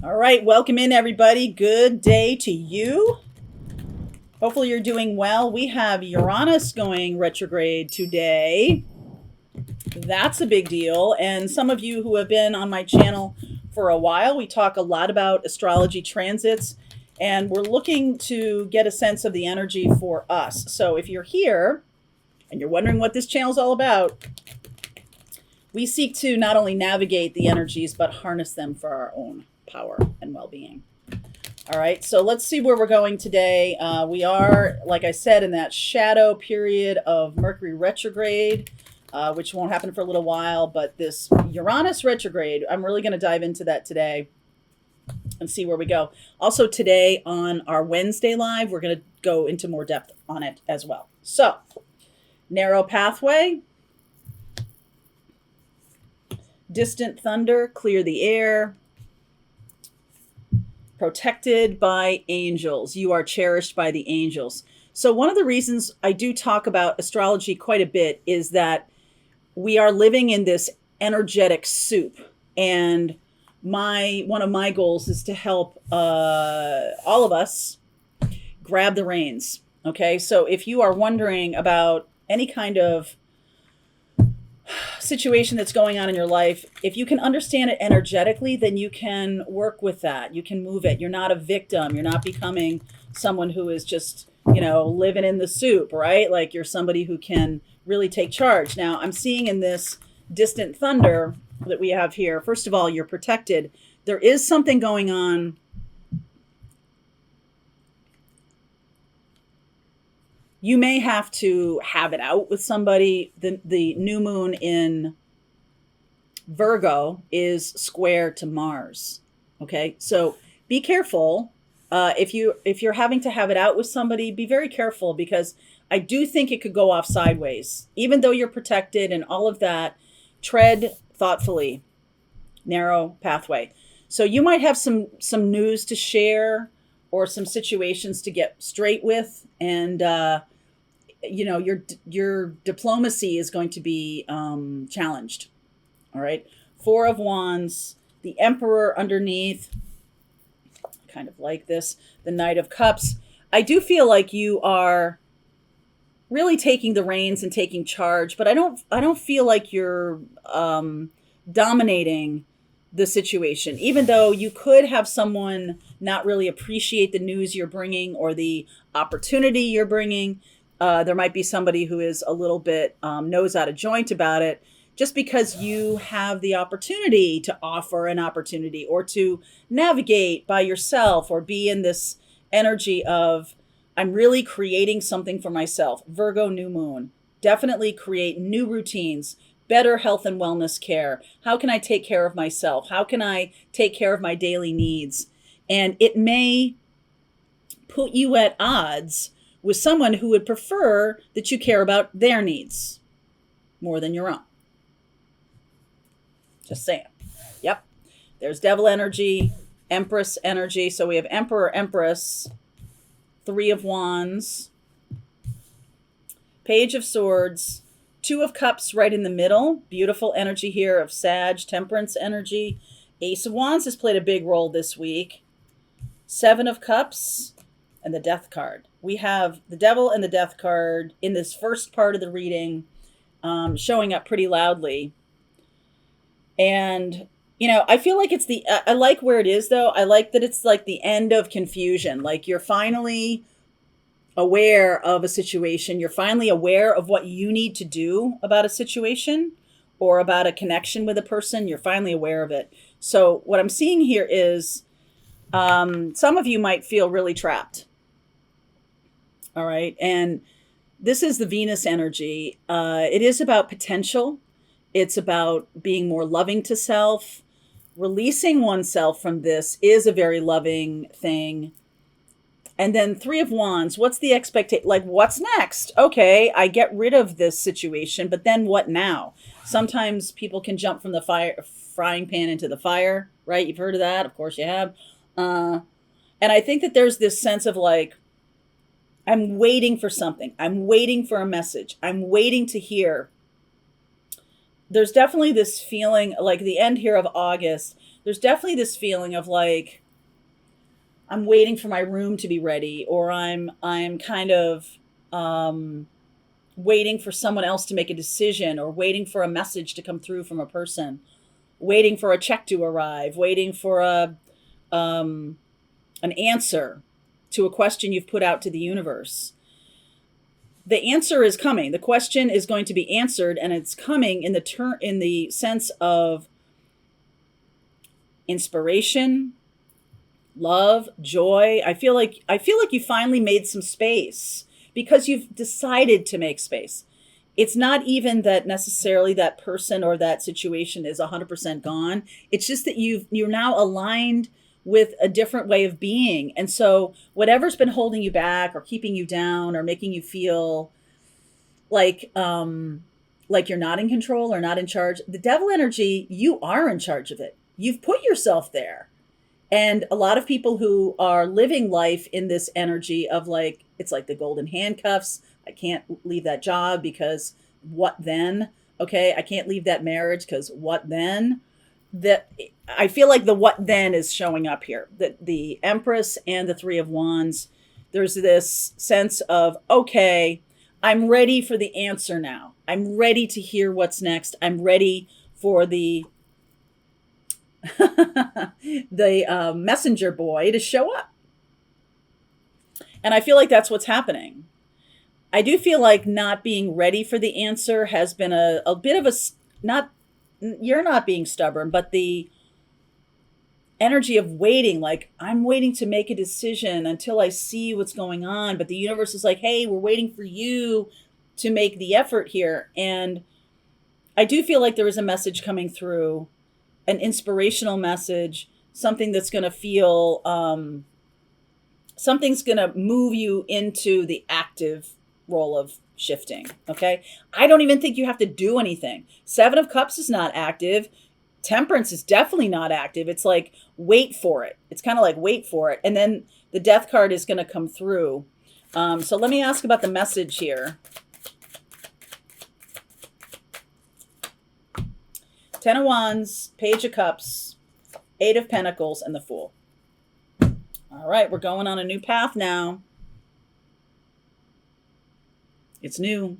All right, welcome in everybody. Good day to you. Hopefully you're doing well. We have Uranus going retrograde today. That's a big deal. And some of you who have been on my channel for a while, we talk a lot about astrology transits, and we're looking to get a sense of the energy for us. So if you're here and you're wondering what this channel is all about, we seek to not only navigate the energies, but harness them for our own power and well-being. All right, so let's see where we're going today. We are, like I said, in that shadow period of Mercury retrograde, which won't happen for a little while, but this Uranus retrograde, I'm really going to dive into that today and see where we go. Also today on our Wednesday live, we're going to go into more depth on it as well. So, narrow pathway. Distant thunder, clear the air. Protected by angels. You are cherished by the angels. So one of the reasons I do talk about astrology quite a bit is that we are living in this energetic soup. And one of my goals is to help all of us grab the reins. Okay, so if you are wondering about any kind of situation that's going on in your life, if you can understand it energetically, then you can work with that. You can move it. You're not a victim. You're not becoming someone who is just, living in the soup, right? Like you're somebody who can really take charge. Now, I'm seeing in this distant thunder that we have here, first of all, you're protected. There is something going on. You may have to have it out with somebody. The new moon in Virgo is square to Mars. Okay, so be careful. If you're having to have it out with somebody, be very careful, because I do think it could go off sideways. Even though you're protected and all of that, tread thoughtfully. Narrow pathway. So you might have some news to share or some situations to get straight with, and your diplomacy is going to be challenged. All right, Four of Wands, the Emperor underneath, kind of like this, the Knight of Cups. I do feel like you are really taking the reins and taking charge, but I don't feel like you're dominating the situation, even though you could have someone not really appreciate the news you're bringing or the opportunity you're bringing. There might be somebody who is a little bit nose out of joint about it, just because you have the opportunity to offer an opportunity or to navigate by yourself or be in this energy of, I'm really creating something for myself. Virgo new moon. Definitely create new routines, better health and wellness care. How can I take care of myself? How can I take care of my daily needs? And it may put you at odds with someone who would prefer that you care about their needs more than your own. Just saying. Yep. There's devil energy, empress energy. So we have emperor, empress, Three of Wands, Page of Swords, Two of Cups right in the middle. Beautiful energy here of Sag, temperance energy. Ace of Wands has played a big role this week. Seven of Cups and the Death card. We have the Devil and the Death card in this first part of the reading showing up pretty loudly. And, I feel like it's I like where it is, though. I like that it's like the end of confusion. Like you're finally aware of a situation. You're finally aware of what you need to do about a situation or about a connection with a person. You're finally aware of it. So what I'm seeing here is some of you might feel really trapped. All right. And this is the Venus energy. It is about potential. It's about being more loving to self. Releasing oneself from this is a very loving thing. And then Three of Wands, what's the expectation? Like, what's next? Okay, I get rid of this situation, but then what now? Sometimes people can jump from the frying pan into the fire, right? You've heard of that. Of course you have. And I think that there's this sense of like, I'm waiting for something. I'm waiting for a message. I'm waiting to hear. There's definitely this feeling like the end here of August, there's definitely this feeling of like, I'm waiting for my room to be ready, or I'm kind of waiting for someone else to make a decision, or waiting for a message to come through from a person, waiting for a check to arrive, waiting for an answer to a question you've put out to the universe. The answer is coming. The question is going to be answered, and it's coming in the sense of inspiration, love, joy. I feel like you finally made some space because you've decided to make space. It's not even that necessarily that person or that situation is 100% gone. It's just that you're now aligned with a different way of being. And so whatever's been holding you back or keeping you down or making you feel like you're not in control or not in charge, the devil energy, you are in charge of it. You've put yourself there. And a lot of people who are living life in this energy of like, it's like the golden handcuffs. I can't leave that job because what then? Okay, I can't leave that marriage because what then? I feel like the what then is showing up here. That the Empress and the Three of Wands, there's this sense of, okay, I'm ready for the answer now. I'm ready to hear what's next. I'm ready for the messenger boy to show up. And I feel like that's what's happening. I do feel like not being ready for the answer has been a bit of you're not being stubborn, but the energy of waiting, like I'm waiting to make a decision until I see what's going on. But the universe is like, hey, we're waiting for you to make the effort here. And I do feel like there is a message coming through, an inspirational message, something that's going to feel, something's going to move you into the active role of shifting. Okay. I don't even think you have to do anything. Seven of Cups is not active. Temperance is definitely not active. It's like, wait for it. It's kind of like, wait for it. And then the Death card is going to come through. So let me ask about the message here. Ten of Wands, Page of Cups, Eight of Pentacles, and the Fool. All right, we're going on a new path now. It's new.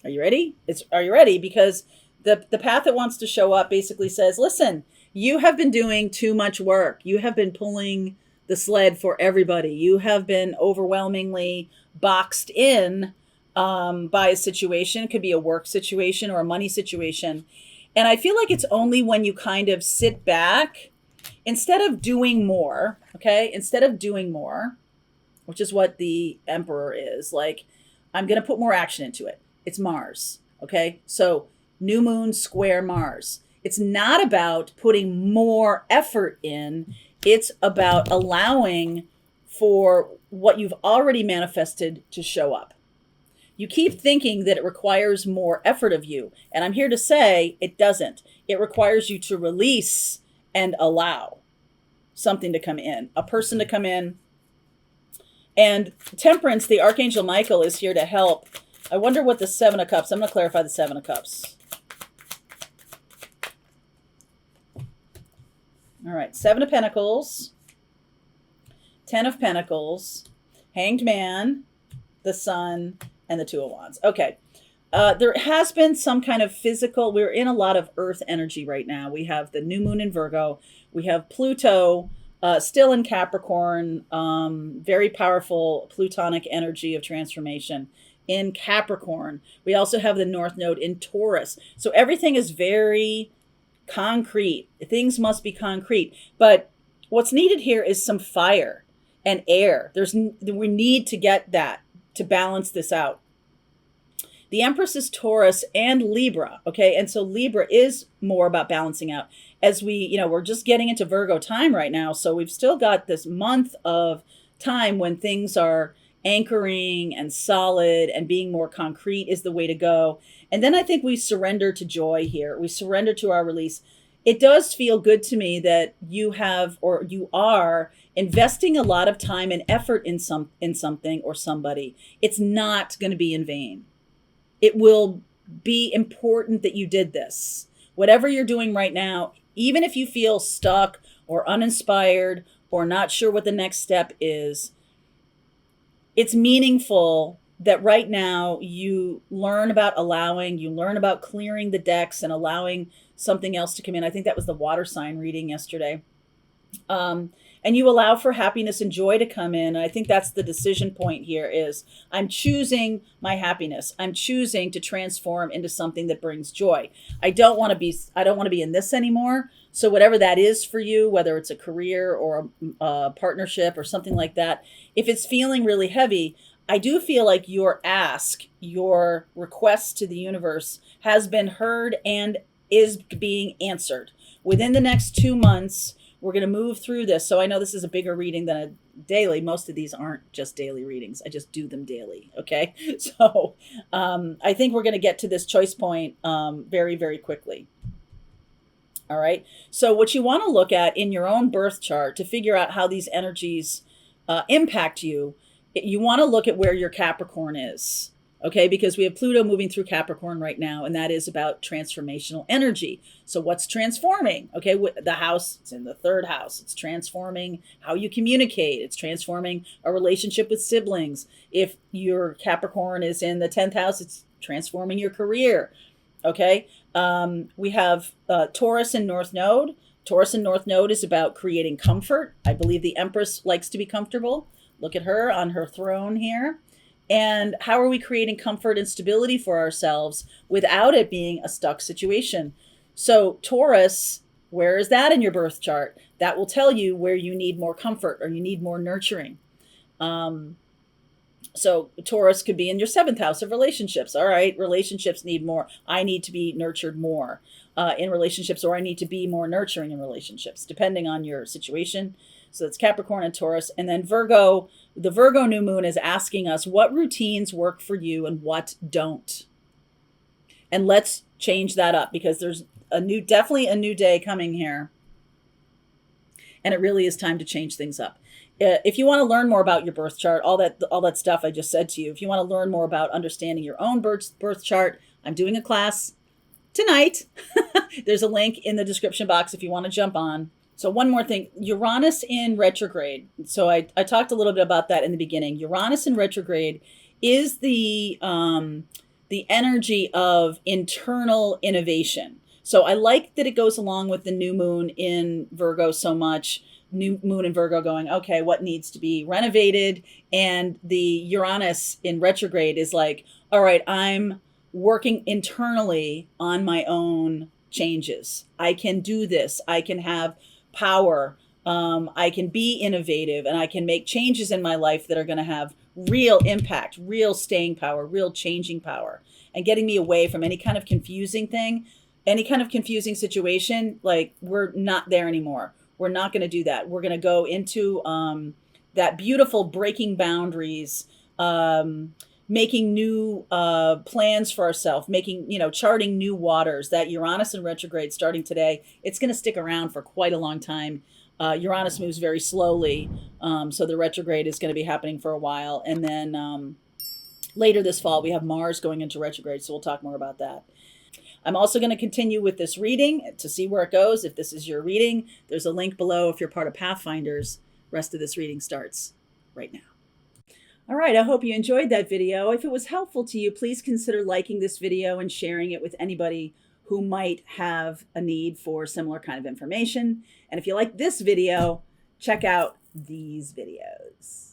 Are you ready? Are you ready? Because the path that wants to show up basically says, listen, you have been doing too much work. You have been pulling the sled for everybody. You have been overwhelmingly boxed in by a situation. It could be a work situation or a money situation. And I feel like it's only when you kind of sit back, instead of doing more, okay? Instead of doing more, which is what the Emperor is, like, I'm going to put more action into it. It's Mars, okay? So new moon square Mars. It's not about putting more effort in. It's about allowing for what you've already manifested to show up. You keep thinking that it requires more effort of you. And I'm here to say it doesn't. It requires you to release and allow something to come in, a person to come in. And Temperance, the Archangel Michael, is here to help. I wonder what the Seven of Cups, I'm going to clarify the Seven of Cups. All right, Seven of Pentacles, Ten of Pentacles, Hanged Man, the Sun, and the Two of Wands. Okay. There has been some kind of physical, we're in a lot of earth energy right now. We have the new moon in Virgo. We have Pluto still in Capricorn, very powerful plutonic energy of transformation in Capricorn. We also have the North Node in Taurus. So everything is very concrete. Things must be concrete. But what's needed here is some fire and air. We need to get that to balance this out. The Empress is Taurus and Libra, okay? And so Libra is more about balancing out. As we're just getting into Virgo time right now, so we've still got this month of time when things are anchoring and solid and being more concrete is the way to go. And then I think we surrender to joy here. We surrender to our release. It does feel good to me that you are investing a lot of time and effort in something or somebody. It's not going to be in vain. It will be important that you did this. Whatever you're doing right now, Even if you feel stuck or uninspired or not sure what the next step is, it's meaningful that right now you learn about allowing, you learn about clearing the decks and allowing something else to come in. I think that was the water sign reading yesterday. And you allow for happiness and joy to come in. And I think that's the decision point here is I'm choosing my happiness. I'm choosing to transform into something that brings joy. I don't want to be in this anymore. So whatever that is for you, whether it's a career or a partnership or something like that, if it's feeling really heavy, I do feel like your ask, your request to the universe has been heard and is being answered. Within the next 2 months, we're going to move through this. So I know this is a bigger reading than a daily. Most of these aren't just daily readings. I just do them daily. Okay. So I think we're going to get to this choice point very, very quickly. All right. So what you want to look at in your own birth chart to figure out how these energies impact you, you want to look at where your Capricorn is. Okay, because we have Pluto moving through Capricorn right now, and that is about transformational energy. So what's transforming? Okay, the house, it's in the 3rd house. It's transforming how you communicate. It's transforming a relationship with siblings. If your Capricorn is in the 10th house, it's transforming your career. Okay, we have Taurus and North Node. Taurus and North Node is about creating comfort. I believe the Empress likes to be comfortable. Look at her on her throne here. And how are we creating comfort and stability for ourselves without it being a stuck situation? So Taurus, where is that in your birth chart? That will tell you where you need more comfort or you need more nurturing. So Taurus could be in your 7th house of relationships. All right, relationships need more. I need to be nurtured more in relationships, or I need to be more nurturing in relationships, depending on your situation. So it's Capricorn and Taurus. And then Virgo, the Virgo new moon is asking us what routines work for you and what don't. And let's change that up because there's definitely a new day coming here. And it really is time to change things up. If you want to learn more about your birth chart, all that stuff I just said to you, if you want to learn more about understanding your own birth chart, I'm doing a class tonight. There's a link in the description box if you want to jump on. So one more thing, Uranus in retrograde. So I talked a little bit about that in the beginning. Uranus in retrograde is the energy of internal innovation. So I like that it goes along with the new moon in Virgo so much. New moon in Virgo going, okay, what needs to be renovated? And the Uranus in retrograde is like, all right, I'm working internally on my own changes. I can do this. I can have power. I can be innovative and I can make changes in my life that are going to have real impact, real staying power, real changing power, and getting me away from any kind of confusing thing, any kind of confusing situation. Like, we're not there anymore. We're not going to do that. We're going to go into that beautiful breaking boundaries, making new plans for ourselves, charting new waters. That Uranus in retrograde starting today, it's going to stick around for quite a long time. Uranus moves very slowly, so the retrograde is going to be happening for a while. And then later this fall, we have Mars going into retrograde, so we'll talk more about that. I'm also going to continue with this reading to see where it goes. If this is your reading, there's a link below if you're part of Pathfinders. Rest of this reading starts right now. All right, I hope you enjoyed that video. If it was helpful to you, please consider liking this video and sharing it with anybody who might have a need for similar kind of information. And if you like this video, check out these videos.